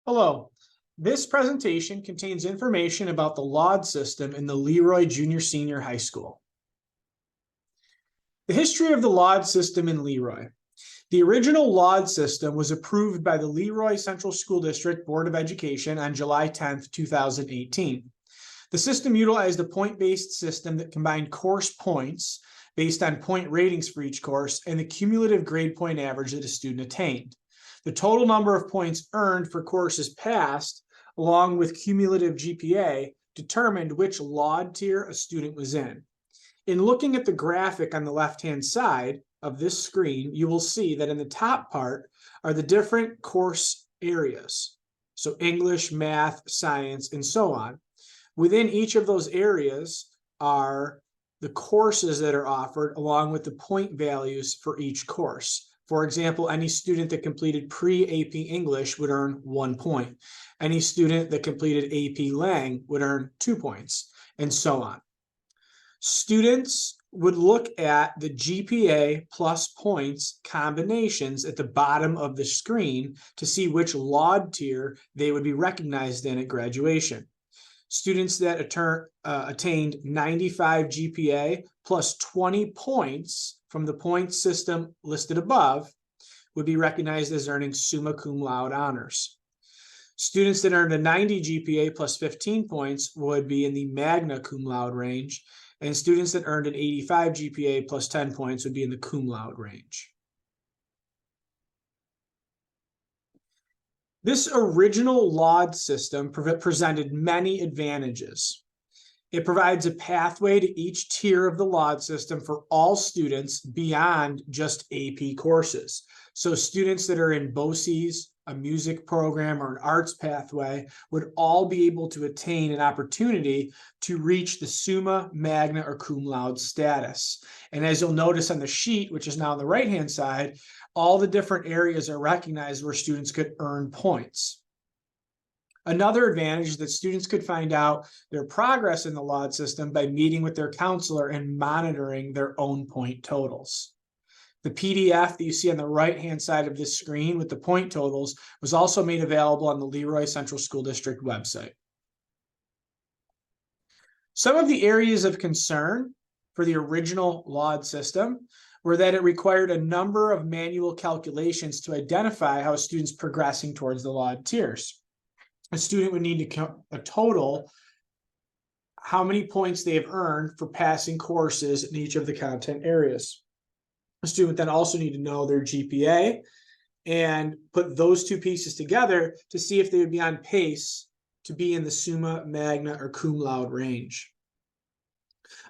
Hello. This presentation contains information about the Laude system in the Leroy Junior Senior High School. The history of the Laude system in Leroy. The original Laude system was approved by the Leroy Central School District Board of Education on July 10th, 2018. The system utilized a point-based system that combined course points based on point ratings for each course and the cumulative grade point average that a student attained. The total number of points earned for courses passed, along with cumulative GPA, determined which Laude tier a student was in. In looking at the graphic on the left-hand side of this screen, you will see that in the top part are the different course areas. So English, math, science, and so on. Within each of those areas are the courses that are offered along with the point values for each course. For example, any student that completed pre-AP English would earn 1 point. Any student that completed AP Lang would earn 2 points, and so on. Students would look at the GPA plus points combinations at the bottom of the screen to see which Laude tier they would be recognized in at graduation. Students that attained 95 GPA plus 20 points from the point system listed above would be recognized as earning summa cum laude honors. Students that earned a 90 GPA plus 15 points would be in the magna cum laude range, and students that earned an 85 GPA plus 10 points would be in the cum laude range. This original Laude system presented many advantages. It provides a pathway to each tier of the Laude system for all students beyond just AP courses. So students that are in BOCES, a music program, or an arts pathway would all be able to attain an opportunity to reach the summa, magna, or cum laude status. And as you'll notice on the sheet, which is now on the right-hand side, all the different areas are recognized where students could earn points. Another advantage is that students could find out their progress in the Laude system by meeting with their counselor and monitoring their own point totals. The PDF that you see on the right-hand side of this screen with the point totals was also made available on the Leroy Central School District website. Some of the areas of concern for the original Laude system were that it required a number of manual calculations to identify how a student's progressing towards the Laude tiers. A student would need to count a total how many points they have earned for passing courses in each of the content areas. A student would then also need to know their GPA and put those two pieces together to see if they would be on pace to be in the summa, magna, or cum laude range.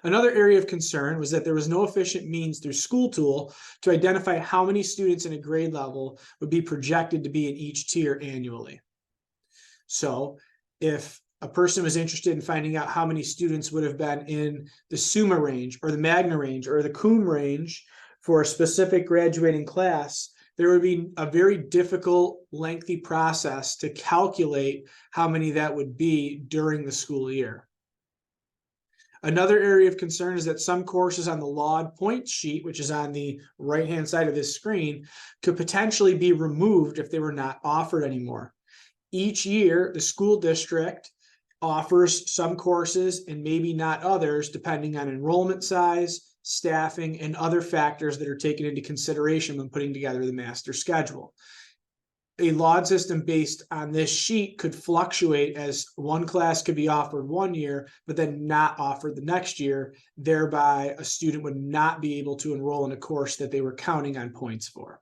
Another area of concern was that there was no efficient means through School Tool to identify how many students in a grade level would be projected to be in each tier annually. So if a person was interested in finding out how many students would have been in the summa range or the magna range or the cum range for a specific graduating class, there would be a very difficult, lengthy process to calculate how many that would be during the school year. Another area of concern is that some courses on the Laude point sheet, which is on the right-hand side of this screen, could potentially be removed if they were not offered anymore. Each year, the school district offers some courses and maybe not others, depending on enrollment size, staffing, and other factors that are taken into consideration when putting together the master schedule. A Laude system based on this sheet could fluctuate as one class could be offered one year, but then not offered the next year. Thereby, a student would not be able to enroll in a course that they were counting on points for.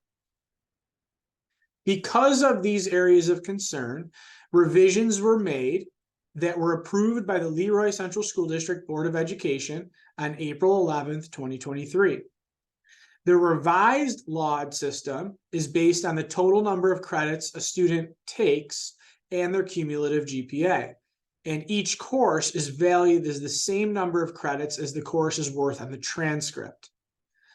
Because of these areas of concern, revisions were made that were approved by the Leroy Central School District Board of Education on April 11th, 2023. The revised Laude system is based on the total number of credits a student takes and their cumulative GPA. And each course is valued as the same number of credits as the course is worth on the transcript.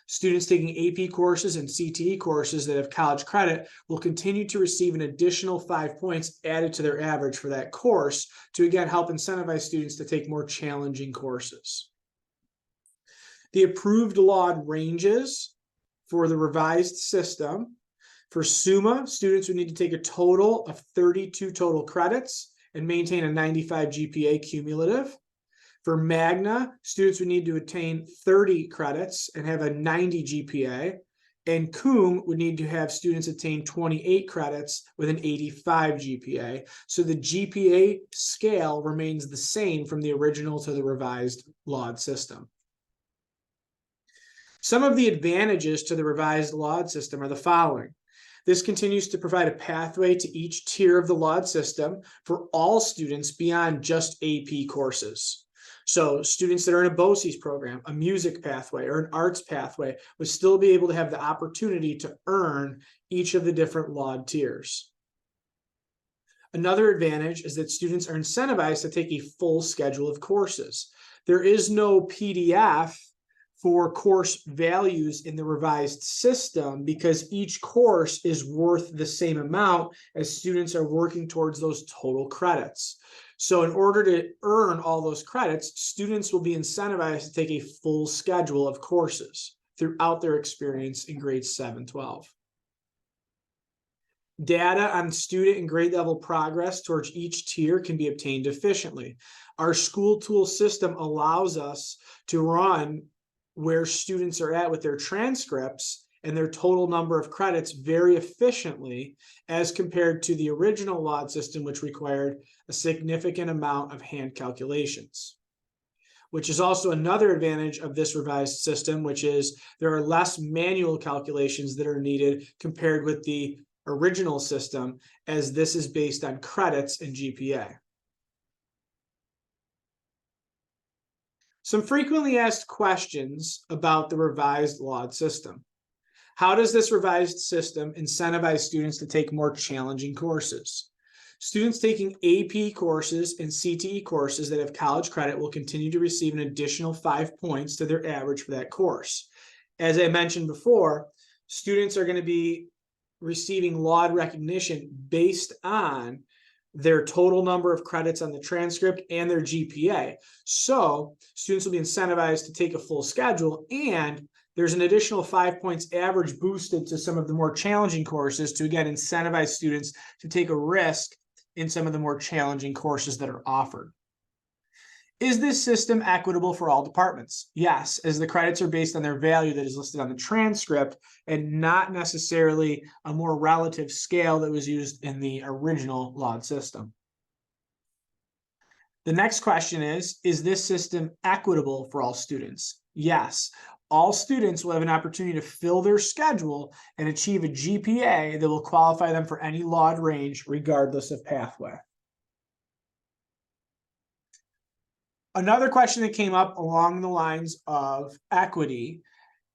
Students taking AP courses and CTE courses that have college credit will continue to receive an additional 5 points added to their average for that course to, again, help incentivize students to take more challenging courses. The approved Laude ranges for the revised system For SUMA, students would need to take a total of 32 total credits and maintain a 95 GPA cumulative. For Magna, students would need to attain 30 credits and have a 90 GPA. And CUM would need to have students attain 28 credits with an 85 GPA. So the GPA scale remains the same from the original to the revised Laude system. Some of the advantages to the revised Laude system are the following. This continues to provide a pathway to each tier of the Laude system for all students beyond just AP courses. So students that are in a BOCES program, a music pathway, or an arts pathway would still be able to have the opportunity to earn each of the different Laude tiers. Another advantage is that students are incentivized to take a full schedule of courses. There is no PDF for course values in the revised system because each course is worth the same amount as students are working towards those total credits. So in order to earn all those credits, students will be incentivized to take a full schedule of courses throughout their experience in grades 7-12. Data on student and grade level progress towards each tier can be obtained efficiently. Our school tool system allows us to run where students are at with their transcripts and their total number of credits very efficiently as compared to the original Laude system, which required a significant amount of hand calculations. Which is also another advantage of this revised system, which is there are less manual calculations that are needed compared with the original system, as this is based on credits and GPA. Some frequently asked questions about the revised Laude system. How does this revised system incentivize students to take more challenging courses? Students taking AP courses and CTE courses that have college credit will continue to receive an additional 5 points to their average for that course. As I mentioned before, students are going to be receiving Laude recognition based on their total number of credits on the transcript and their GPA. So students will be incentivized to take a full schedule, and there's an additional 5 points average boosted to some of the more challenging courses to, again, incentivize students to take a risk in some of the more challenging courses that are offered. Is this system equitable for all departments? Yes, as the credits are based on their value that is listed on the transcript and not necessarily a more relative scale that was used in the original Laude system. The next question is this system equitable for all students? Yes, all students will have an opportunity to fill their schedule and achieve a GPA that will qualify them for any Laude range regardless of pathway. Another question that came up along the lines of equity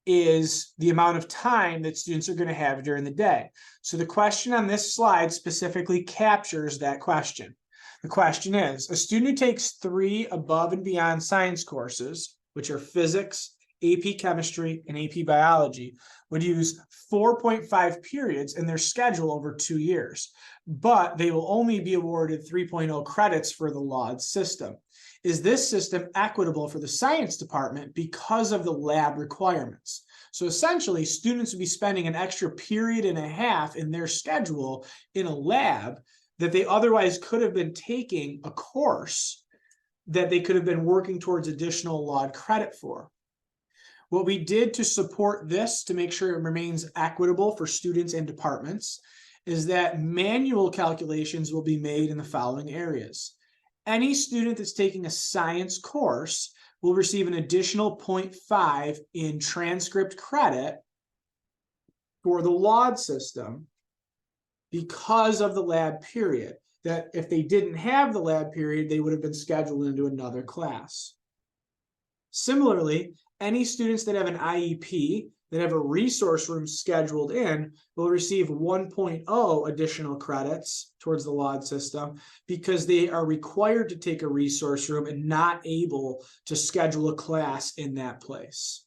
is the amount of time that students are going to have during the day. So the question on this slide specifically captures that question. The question is, a student who takes 3 above and beyond science courses, which are physics, AP chemistry, and AP biology, would use 4.5 periods in their schedule over 2 years, but they will only be awarded 3.0 credits for the Laude system. Is this system equitable for the science department because of the lab requirements? So essentially, students would be spending an extra period and a half in their schedule in a lab that they otherwise could have been taking a course that they could have been working towards additional Laude credit for. What we did to support this, to make sure it remains equitable for students and departments, is that manual calculations will be made in the following areas. Any student that's taking a science course will receive an additional 0.5 in transcript credit for the Laude system because of the lab period. That if they didn't have the lab period, they would have been scheduled into another class. Similarly, any students that have an IEP that have a resource room scheduled in will receive 1.0 additional credits towards the Laude system because they are required to take a resource room and not able to schedule a class in that place.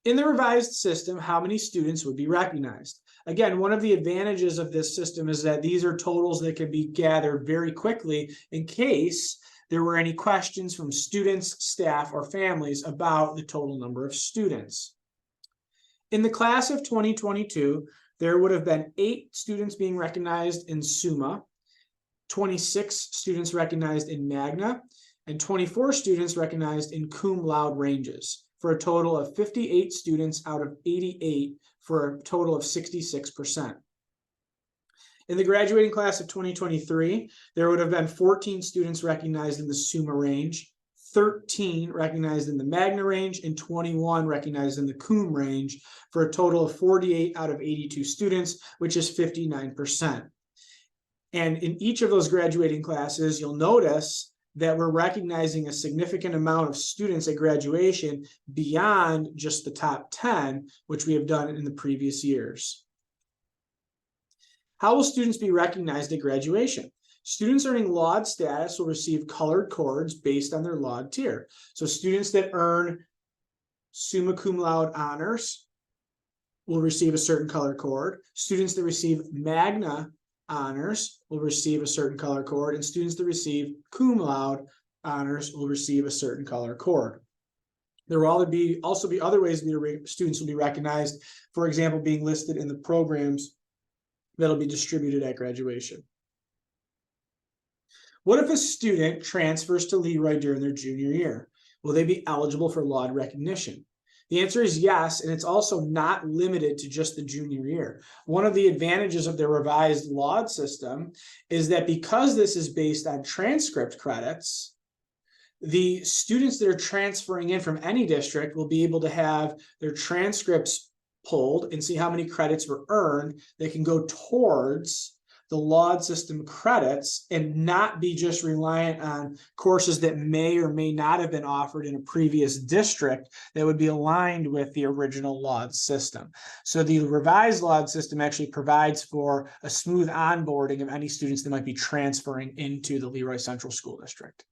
In the revised system, how many students would be recognized? Again, one of the advantages of this system is that these are totals that can be gathered very quickly in case there were any questions from students, staff, or families about the total number of students. In the class of 2022, there would have been 8 students being recognized in Summa, 26 students recognized in Magna, and 24 students recognized in cum laude ranges, for a total of 58 students out of 88, for a total of 66%. In the graduating class of 2023, there would have been 14 students recognized in the Summa range, 13 recognized in the Magna range, and 21 recognized in the cum range, for a total of 48 out of 82 students, which is 59%. And in each of those graduating classes, you'll notice that we're recognizing a significant amount of students at graduation beyond just the top 10, which we have done in the previous years. How will students be recognized at graduation? Students earning Laude status will receive colored cords based on their Laude tier. So students that earn summa cum laude honors will receive a certain color cord. Students that receive Magna honors will receive a certain color cord, and students that receive cum laude honors will receive a certain color cord. There will also be other ways that students will be recognized, for example, being listed in the programs that'll be distributed at graduation. What if a student transfers to Leroy during their junior year? Will they be eligible for Laude recognition? The answer is yes, and it's also not limited to just the junior year. One of the advantages of the revised Laude system is that because this is based on transcript credits, the students that are transferring in from any district will be able to have their transcripts pulled and see how many credits were earned. They can go towards the Laude system credits and not be just reliant on courses that may or may not have been offered in a previous district that would be aligned with the original Laude system. So the revised Laude system actually provides for a smooth onboarding of any students that might be transferring into the Leroy Central School District.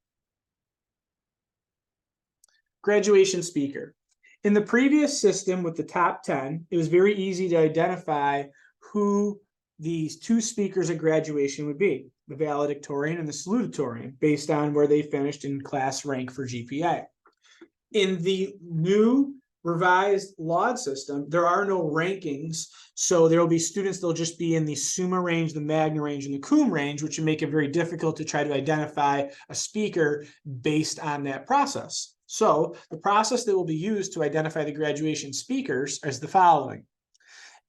Graduation speaker. In the previous system with the top 10, it was very easy to identify who these 2 speakers at graduation would be, the valedictorian and the salutatorian, based on where they finished in class rank for GPA. In the new revised Laude system, there are no rankings, so there will be students that will just be in the Summa range, the Magna range, and the cum range, which would make it very difficult to try to identify a speaker based on that process. So the process that will be used to identify the graduation speakers is the following.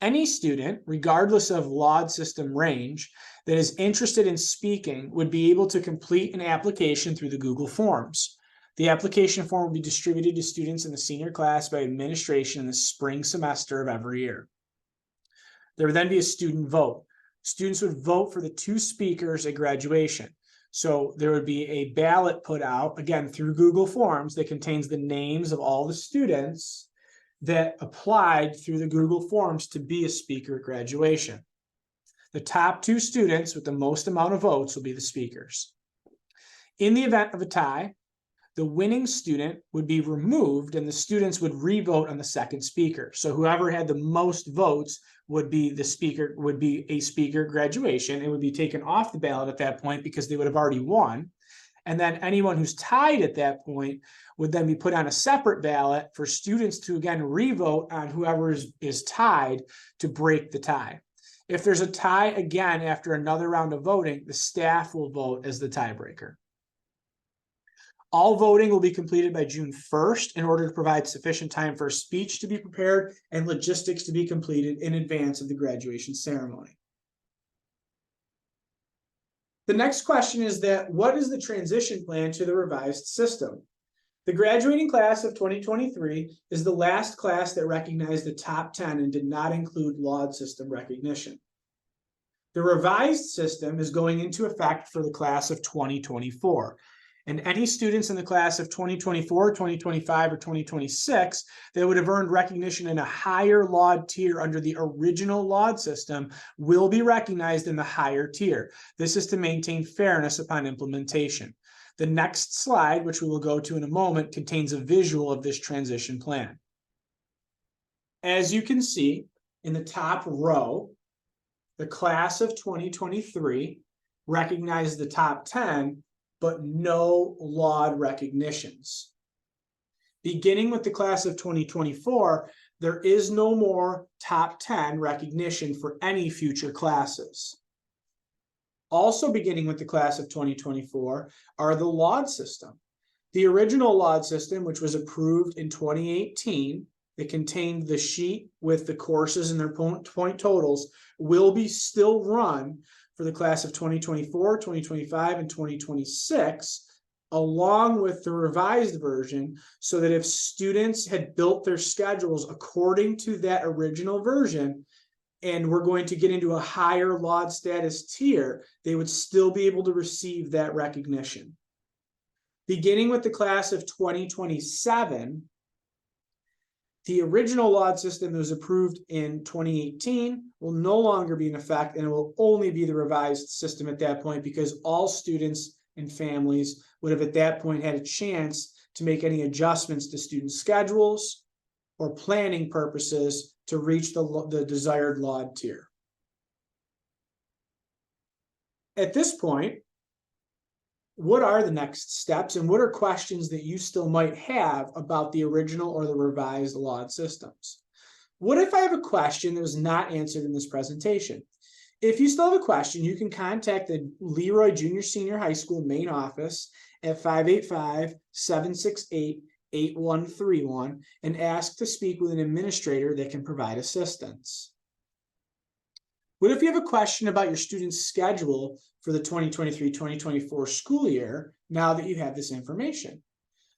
Any student, regardless of Laude system range, that is interested in speaking would be able to complete an application through the Google Forms. The application form will be distributed to students in the senior class by administration in the spring semester of every year. There would then be a student vote. Students would vote for the 2 speakers at graduation. So there would be a ballot put out, again, through Google Forms that contains the names of all the students that applied through the Google Forms to be a speaker at graduation. The top 2 students with the most amount of votes will be the speakers. In the event of a tie, the winning student would be removed and the students would re-vote on the second speaker. So whoever had the most votes would be the speaker, would be a speaker at graduation. It would be taken off the ballot at that point because they would have already won. And then anyone who's tied at that point would then be put on a separate ballot for students to again re-vote on whoever is tied to break the tie. If there's a tie again after another round of voting, the staff will vote as the tiebreaker. All voting will be completed by June 1st in order to provide sufficient time for a speech to be prepared and logistics to be completed in advance of the graduation ceremony. The next question is that what is the transition plan to the revised system? The graduating class of 2023 is the last class that recognized the top 10 and did not include Laude system recognition. The revised system is going into effect for the class of 2024. And any students in the class of 2024, 2025, or 2026 that would have earned recognition in a higher Laude tier under the original Laude system will be recognized in the higher tier. This is to maintain fairness upon implementation. The next slide, which we will go to in a moment, contains a visual of this transition plan. As you can see in the top row, the class of 2023 recognized the top 10, but no Laude recognitions. Beginning with the class of 2024, there is no more top 10 recognition for any future classes. Also beginning with the class of 2024 are the Laude system. The original Laude system, which was approved in 2018, it contained the sheet with the courses and their point totals, will be still run for the class of 2024, 2025, and 2026, along with the revised version, so that if students had built their schedules according to that original version, and we're going to get into a higher Laude status tier, they would still be able to receive that recognition. Beginning with the class of 2027, the original Laude system that was approved in 2018 will no longer be in effect, and it will only be the revised system at that point, because all students and families would have at that point had a chance to make any adjustments to student schedules or planning purposes to reach the desired Laude tier. At this point, what are the next steps, and what are questions that you still might have about the original or the revised Laude systems? What if I have a question that was not answered in this presentation? If you still have a question, you can contact the Leroy Junior Senior High School main office at 585-768-8131 and ask to speak with an administrator that can provide assistance. What if you have a question about your student's schedule for the 2023-2024 school year now that you have this information?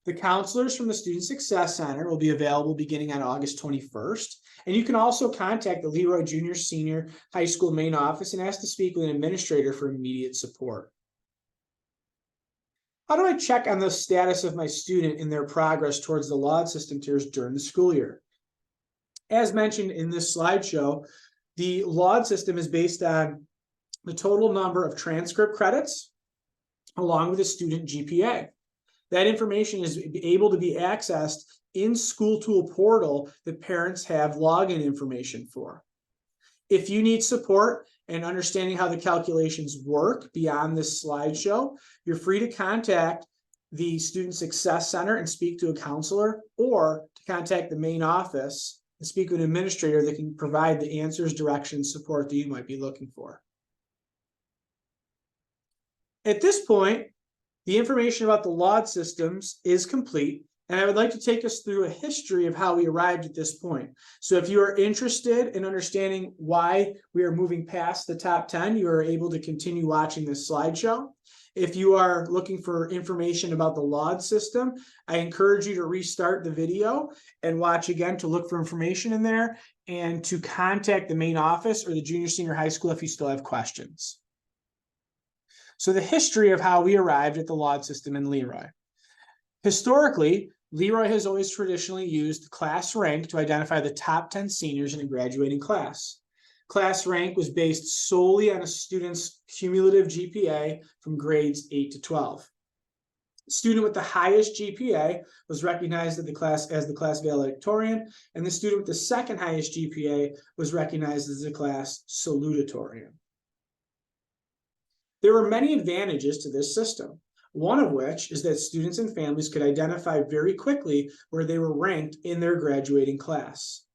The counselors from the Student Success Center will be available beginning on August 21st. And you can also contact the Leroy Junior Senior High School main office and ask to speak with an administrator for immediate support. How do I check on the status of my student in their progress towards the Laude system tiers during the school year? As mentioned in this slideshow, the Laude system is based on the total number of transcript credits along with the student GPA. That information is able to be accessed in School Tool portal that parents have login information for. If you need support and understanding how the calculations work beyond this slideshow, you're free to contact the Student Success Center and speak to a counselor, or to contact the main office and speak with an administrator that can provide the answers, directions, support that you might be looking for. At this point, the information about the Laude systems is complete, and I would like to take us through a history of how we arrived at this point. So if you are interested in understanding why we are moving past the top 10, you are able to continue watching this slideshow. If you are looking for information about the Laude system, I encourage you to restart the video and watch again to look for information in there, and to contact the main office or the junior senior high school if you still have questions. So the history of how we arrived at the Laude system in Leroy. Historically, Leroy has always traditionally used class rank to identify the top 10 seniors in a graduating class. Class rank was based solely on a student's cumulative GPA from grades 8 to 12. The student with the highest GPA was recognized as the class valedictorian, and the student with the second highest GPA was recognized as the class salutatorian. There were many advantages to this system, one of which is that students and families could identify very quickly where they were ranked in their graduating class.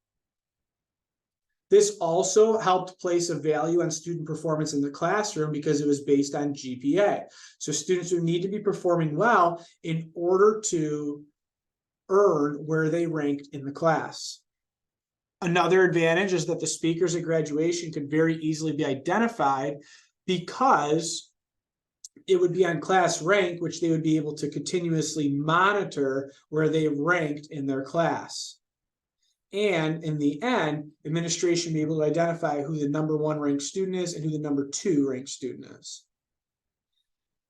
This also helped place a value on student performance in the classroom because it was based on GPA. So students would need to be performing well in order to earn where they ranked in the class. Another advantage is that the speakers at graduation could very easily be identified, because it would be on class rank, which they would be able to continuously monitor where they ranked in their class. And in the end, administration will be able to identify who the #1 ranked student is and who the #2 ranked student is.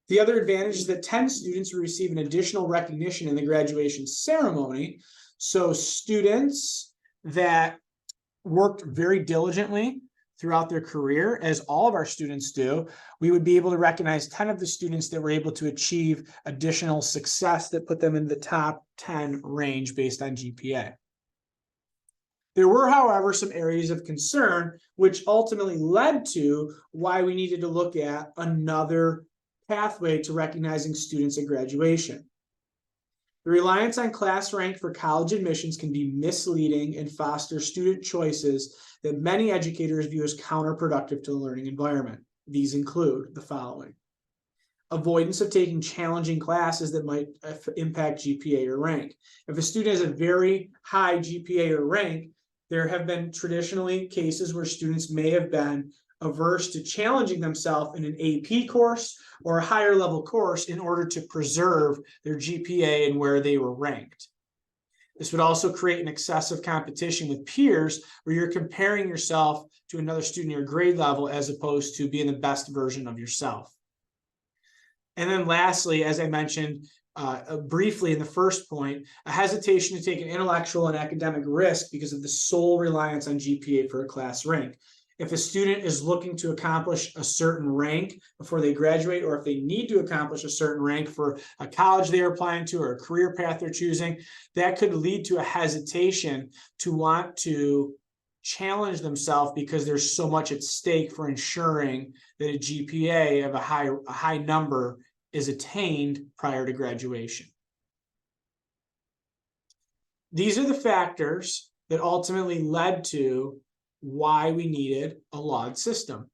The other advantage is that 10 students will receive an additional recognition in the graduation ceremony. So students that worked very diligently throughout their career, as all of our students do, we would be able to recognize 10 of the students that were able to achieve additional success that put them in the top 10 range based on GPA. There were, however, some areas of concern, which ultimately led to why we needed to look at another pathway to recognizing students at graduation. The reliance on class rank for college admissions can be misleading and foster student choices that many educators view as counterproductive to the learning environment. These include the following: avoidance of taking challenging classes that might impact GPA or rank. If a student has a very high GPA or rank, there have been traditionally cases where students may have been averse to challenging themselves in an AP course or a higher level course in order to preserve their GPA and where they were ranked. This would also create an excessive competition with peers where you're comparing yourself to another student in your grade level as opposed to being the best version of yourself. And then lastly, as I mentioned briefly in the first point, a hesitation to take an intellectual and academic risk because of the sole reliance on GPA for a class rank. If a student is looking to accomplish a certain rank before they graduate, or if they need to accomplish a certain rank for a college they're applying to or a career path they're choosing, that could lead to a hesitation to want to challenge themselves because there's so much at stake for ensuring that a GPA of a high number is attained prior to graduation. These are the factors that ultimately led to why we needed a Laude system.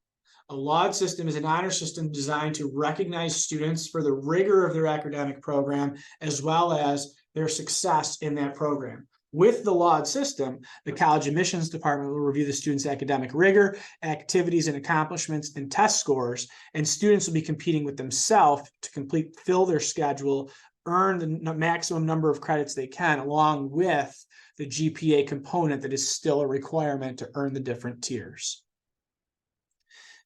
A Laude system is an honor system designed to recognize students for the rigor of their academic program as well as their success in that program. With the Laude system, the college admissions department will review the students' academic rigor, activities and accomplishments, and test scores, and students will be competing with themselves to fill their schedule, earn the maximum number of credits they can, along with the GPA component that is still a requirement to earn the different tiers.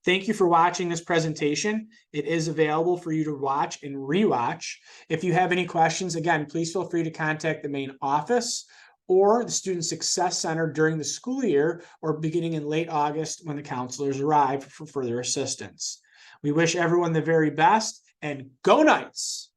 Thank you for watching this presentation. It is available for you to watch and rewatch. If you have any questions, again, please feel free to contact the main office or the Student Success Center during the school year or beginning in late August when the counselors arrive for further assistance. We wish everyone the very best, and go Knights!